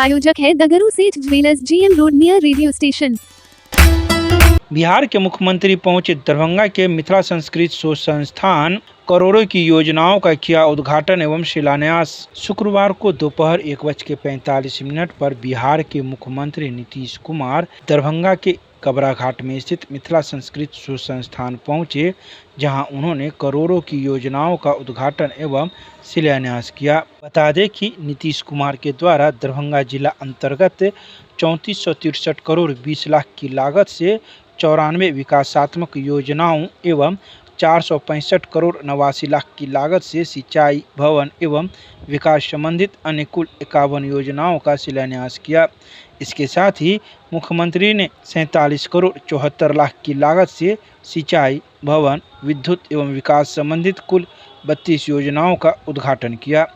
प्रायोजक है दगरू सेठ jewellers, GM road near radio station. Bihar के मुख्यमंत्री पहुंचे दरभंगा के मिथिला संस्कृत शोध संस्थान करोड़ों की योजनाओं का किया उद्घाटन एवं शिलान्यास। शुक्रवार को दोपहर 1:45 पर बिहार के मुख्यमंत्री नीतीश कुमार दरभंगा के कबराघाट में स्थित मिथिला संस्कृत शोध संस्थान पहुंचे, जहां उन्होंने करोड़ों की योजनाओं का उद्घाटन एवं शिलान्यास किया। बता दें कि नीतीश कुमार के द्वारा दरभंगा जिला अंतर्गत 3463 करोड़ 20 लाख की लागत से 94 विकासात्मक योजनाओं एवं 465 करोड़ 89 लाख की लागत से सिंचाई, भवन एवं विकास संबंधित अन्य कुल 51 योजनाओं का शिलान्यास किया। इसके साथ ही मुख्यमंत्री ने 47 करोड़ 74 लाख की लागत से सिंचाई, भवन, विद्युत एवं विकास संबंधित कुल 32 योजनाओं का उद्घाटन किया।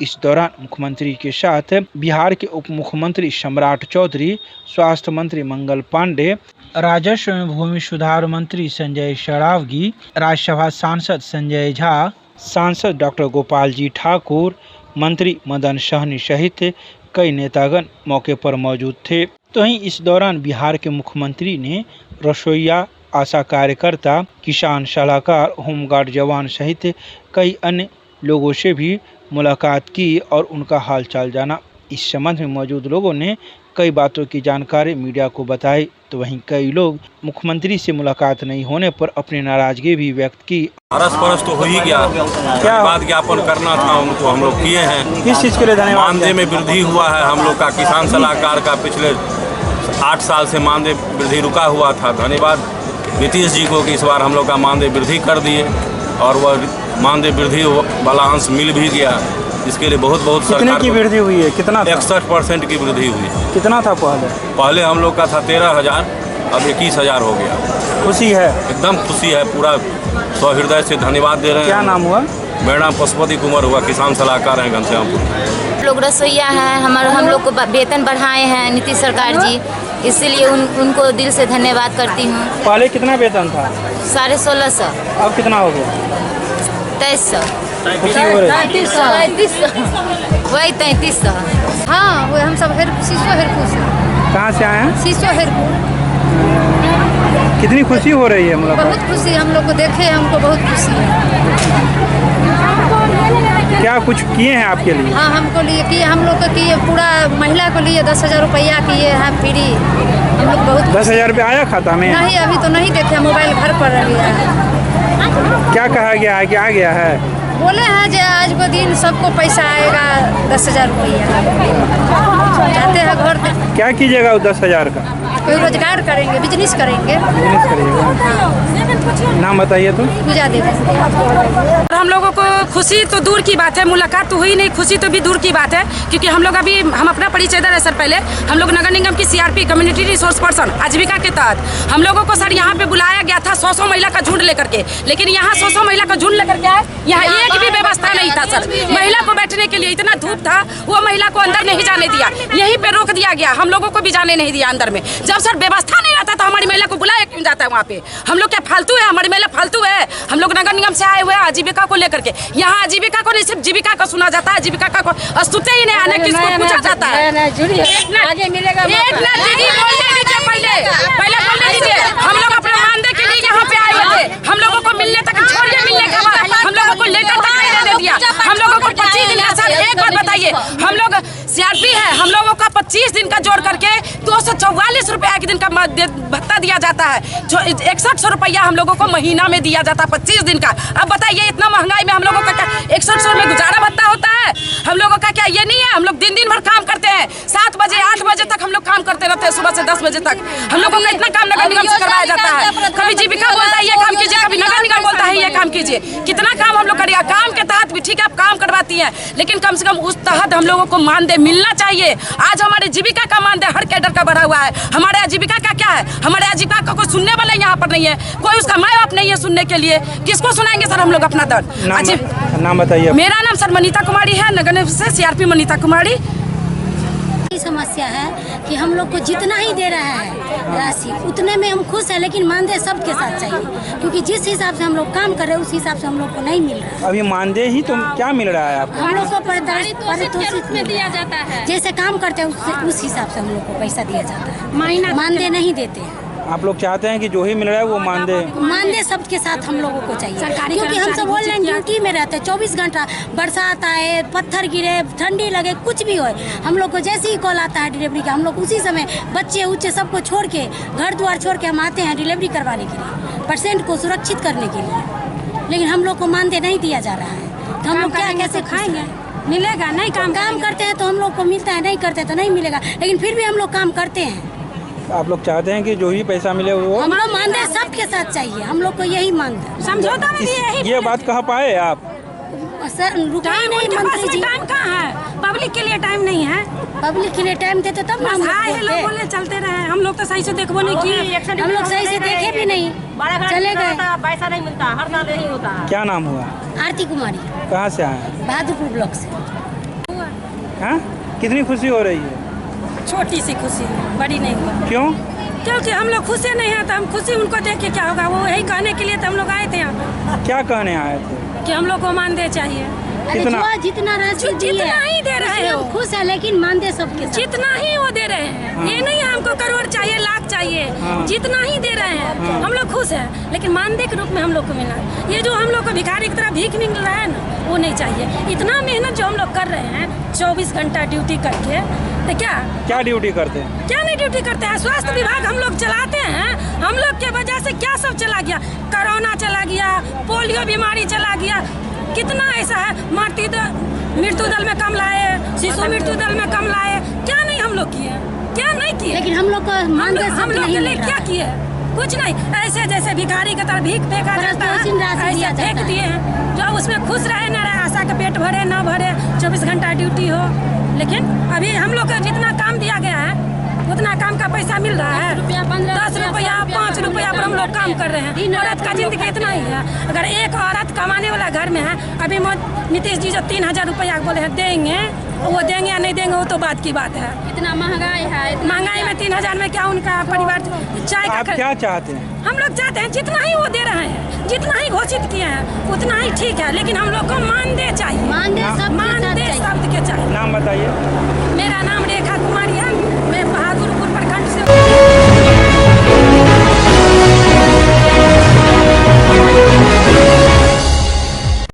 इस दौरान मुख्यमंत्री के साथ बिहार के उप मुख्यमंत्री सम्राट चौधरी, स्वास्थ्य मंत्री मंगल पांडे, राजस्व एवं भूमि सुधार मंत्री संजय सरावगी, राज्यसभा सांसद संजय झा, सांसद डॉक्टर गोपाल जी ठाकुर, मंत्री मदन सहनी सहित कई नेतागण मौके पर मौजूद थे। तो वहीं इस दौरान बिहार के मुख्यमंत्री ने रसोइया, आशा कार्यकर्ता, किसान सलाहकार, होमगार्ड जवान सहित कई अन्य लोगों से भी मुलाकात की और उनका हालचाल जाना। इस संबंध में मौजूद लोगों ने कई बातों की जानकारी मीडिया को बताई। तो वहीं कई लोग मुख्यमंत्री से मुलाकात नहीं होने पर अपनी नाराजगी भी व्यक्त की। अरस परस तो हो ही गया, क्या बात ज्ञापन करना था उनको, हम लोग किए हैं। किस चीज़ के लिए धन्यवाद? मानदेय में वृद्धि हुआ है हम लोग का, किसान सलाहकार का पिछले 8 साल से मानदेय वृद्धि रुका हुआ था। धन्यवाद नीतीश जी को कि इस बार हम लोग का मानदेय वृद्धि कर दिए और वह मानदेय वृद्धि वाला अंश मिल भी गया। इसके लिए बहुत बहुत सरकार की वृद्धि हुई है? कितना? 61% की वृद्धि हुई है। कितना था पहले हम लोग का था 13,000, अब 21,000 हो गया। खुशी है? एकदम खुशी है, पूरा सहृदय से धन्यवाद दे रहे हैं। क्या नाम हुआ? मेरा नाम पशुपति कुमार हुआ, किसान सलाहकार हैं घनश्यामपुर। लोग रसोइया हैं, हम लोग को वेतन बढ़ाए हैं नीतीश सरकार जी, इसीलिए उनको दिल से धन्यवाद करती हूँ। पहले कितना वेतन था? 1650। अब कितना हो गया? 2300। खुशी हो रही है? 3300। वही 3300। हाँ, वो हम सब शीशो हेरपुर से। कहाँ से आए हैं? शीशो हेरपुर। कितनी खुशी हो रही है? मतलब बहुत खुशी, हम लोग को देखे हमको बहुत खुशी है। क्या कुछ किए हैं आपके लिए? हाँ, हमको लिए किए, हम लोग को किए, पूरा महिला को लिए 10,000 रुपया किए हैं फ्री। हम लोग बहुत 10,000 रुपया आया खाता में? नहीं, अभी तो नहीं देखे, मोबाइल घर पर रह गया है। क्या कहा गया है कि आ गया है? बोले हैं जो आज को दिन सबको पैसा आएगा 10,000 रुपया। जाते हैं घर पे। क्या कीजिएगा उस 10,000 का? कोई रोजगार करेंगे, बिजनेस करेंगे। बिजनेस करिएगा। नाम बताइए तो। पूजा देवी। हम लोगों को खुशी तो दूर की बात है, मुलाकात तो हुई नहीं, खुशी तो भी दूर की बात है, क्योंकि हम लोग अभी हम अपना परिचय दे रहे सर। पहले हम लोग नगर निगम की CRP कम्युनिटी रिसोर्स पर्सन आजीविका के तहत हम लोगों को सर यहाँ पे बुलाया गया था 100 महिला का झुंड लेकर के, लेकिन यहाँ 100 महिला का झुंड लेकर के आए, यहाँ एक भी व्यवस्था नहीं था सर। महिला को बैठने के लिए इतना धूप था, वो महिला को अंदर नहीं जाने दिया, यहीं पे रोक दिया गया, हम लोगों को भी जाने नहीं दिया अंदर में। जब सर व्यवस्था नहीं रहता तो हमारी महिला को बुलाया क्यों जाता है वहाँ पे? हम लोग क्या फालतू है? हमारी महिला फालतू है? हम लोग नगर निगम से आए हुए हैं आजीविका को लेकर के, यहाँ आजीविका को नहीं सिर्फ जीविका का सुना जाता है, आजीविका को स्तुति ही नहीं आने किसको पूछा जाता है। आगे मिलेगा पहले बोलने दीजिए, हम लोग अपने मानदेय के लिए यहाँ पे आए हुए थे, हम लोगों को मिलने तक छोड़िए, मिलने के बाद हम लोगों को लेकर तक नहीं दे दिया। हम लोगों को 25 दिन का सर, एक बात बताइए, हम लोग CRP है, हम लोगों का 25 दिन का जोड़ करके 244 रुपया एक दिन का भत्ता दिया जाता है, जो 6100 रुपया हम लोगों को महीना में दिया जाता है 25 दिन का। अब बताइए इतना महंगाई में हम लोगों का क्या 6100 में गुजारा भत्ता होता है? हम लोगों का क्या ये नहीं है? हम लोग दिन भर काम करते हैं, 7 बजे 8 बजे तक हम लोग काम करते रहते हैं, सुबह से 10 बजे तक हम लोगों का इतना काम नगर निगम से करवाया जाता है। कभी जीविका बोलता है ये काम कीजिए, कभी नगर निगम बोलता है ये काम कीजिए। कितना काम हम लोग करेगा? काम के तहत भी ठीक है आप काम करवाती हैं, लेकिन कम से कम उस तहत हम लोगों को मानदेय मिलना चाहिए। आज हमारे जीविका का मानदेय हर कैडर का बढ़ा हुआ है, हमारे आजीविका का क्या है? हमारे आजीविका का कोई सुनने वाला यहाँ पर नहीं है, कोई उसका माँ बाप नहीं है सुनने के लिए। किसको सुनाएंगे सर हम लोग अपना दर्द? नाम बताइए। मेरा नाम सर मनीता कुमारी है, नगर निगम से CRP मनीता कुमारी। समस्या है कि हम लोग को जितना ही दे रहा है राशि उतने में हम खुश हैं, लेकिन मानदेय सबके साथ चाहिए, क्योंकि जिस हिसाब से हम लोग काम कर रहे हैं उस हिसाब से हम लोग को नहीं मिल रहा है। अभी मानदेय ही तो क्या मिल रहा है आपको? हम लोग को पारितोषिक में दिया जाता है, जैसे काम करते हैं उस हिसाब से हम लोग को पैसा दिया जाता है, मानदेय नहीं देते हैं। आप लोग चाहते हैं कि जो ही मिल रहा है वो मानदेय सबके साथ हम लोगों को चाहिए, क्योंकि हम सब ऑनलाइन ड्यूटी में रहते हैं 24 घंटा, बरसात आए, पत्थर गिरे, ठंडी लगे, कुछ भी हो, हम लोग को जैसे ही कॉल आता है डिलीवरी का, हम लोग उसी समय बच्चे उच्चे सबको छोड़ के, घर द्वार छोड़ के हम आते हैं डिलीवरी करवाने के लिए, पेशेंट को सुरक्षित करने के लिए। लेकिन हम लोग को मानदेय नहीं दिया जा रहा है, तो हम लोग क्या कैसे खाएंगे? मिलेगा नहीं? काम करते हैं तो हम लोग को मिलता है, नहीं करते तो नहीं मिलेगा, लेकिन फिर भी हम लोग काम करते हैं। आप लोग चाहते हैं कि जो ही पैसा मिले वो हम लोग मानदेय सबके साथ चाहिए, हम लोग को यही मानदेय समझौता में भी यही। ये बात कह पाए आप? सर रुका ही नहीं मंत्री जी। टाइम कहाँ है? पब्लिक के लिए टाइम नहीं है। पब्लिक के लिए टाइम देते तब हम लोग बोले चलते रहे, हम लोग तो सही से देखबो नहीं किए, हम लोग सही से देखे भी नहीं, चले गए। पैसा नहीं मिलता, हर साल यही होता है। क्या नाम हुआ? आरती कुमारी। कहाँ से आए? बहादुरपुर ब्लॉक से। हाँ, कितनी खुशी हो रही है? छोटी सी खुशी, बड़ी नहीं हुआ। क्यों? क्योंकि हम लोग खुशी नहीं है, तो हम खुशी उनको देख के क्या होगा, वो यही कहने के लिए तो हम लोग आए थे यहाँ। क्या कहने आए थे? कि हम लोग को मानदेय चाहिए। कितना? जितना राशि जितना ही दे रहे हो, खुश है, लेकिन मानदेय सबके साथ। जितना ही वो दे रहे हैं। हाँ। ये नहीं है हमको करोड़ चाहिए, लाख चाहिए। हाँ। जितना ही दे रहे हैं। हाँ। हम लोग खुश हैं, लेकिन मानदेय के रूप में हम लोग को मिला। ये जो हम लोग को भिखारी की तरह भीख मिल रहा है ना, वो नहीं चाहिए। इतना मेहनत जो हम लोग कर रहे हैं 24 घंटा ड्यूटी करके, तो क्या ड्यूटी करते हैं? क्या नहीं ड्यूटी करते हैं? स्वास्थ्य विभाग हम लोग चलाते हैं, हम लोग के वजह से क्या सब चला गया, कोरोना चला गया, पोलियो बीमारी चला गया, कितना ऐसा है, मृत्यु दल में कम लाए, शिशु मृत्यु दल में कम लाए, क्या नहीं हम लोग किए, क्या नहीं किए। लेकिन हम लोग को मानदेय हम लोग के लिए क्या किए? कुछ नहीं, ऐसे जैसे भिखारी की तरह भीख फेंका जाता है, ऐसे फेंक दिए हैं। जो उसमें खुश रहे न रहे, आशा का पेट भरे ना भरे, 24 घंटा ड्यूटी हो, लेकिन अभी हम लोग को जितना काम दिया गया है उतना काम का पैसा मिल रहा है। 10 रुपया 5 रुपया पर हम लोग काम कर रहे हैं। औरत का जिंदगी इतना ही है। अगर एक औरत कमाने वाला घर में है, अभी नीतीश जी जो 3000 रुपया बोले हैं देंगे, वो देंगे या नहीं देंगे वो तो बात की बात है। इतना महंगाई है, महंगाई में 3000 में क्या उनका परिवार चाय का? आप क्या चाहते हैं? हम लोग चाहते हैं जितना ही वो दे रहे हैं, जितना ही घोषित किए हैं उतना ही ठीक है, लेकिन हम लोग को मानदेय चाहिए। मानदेय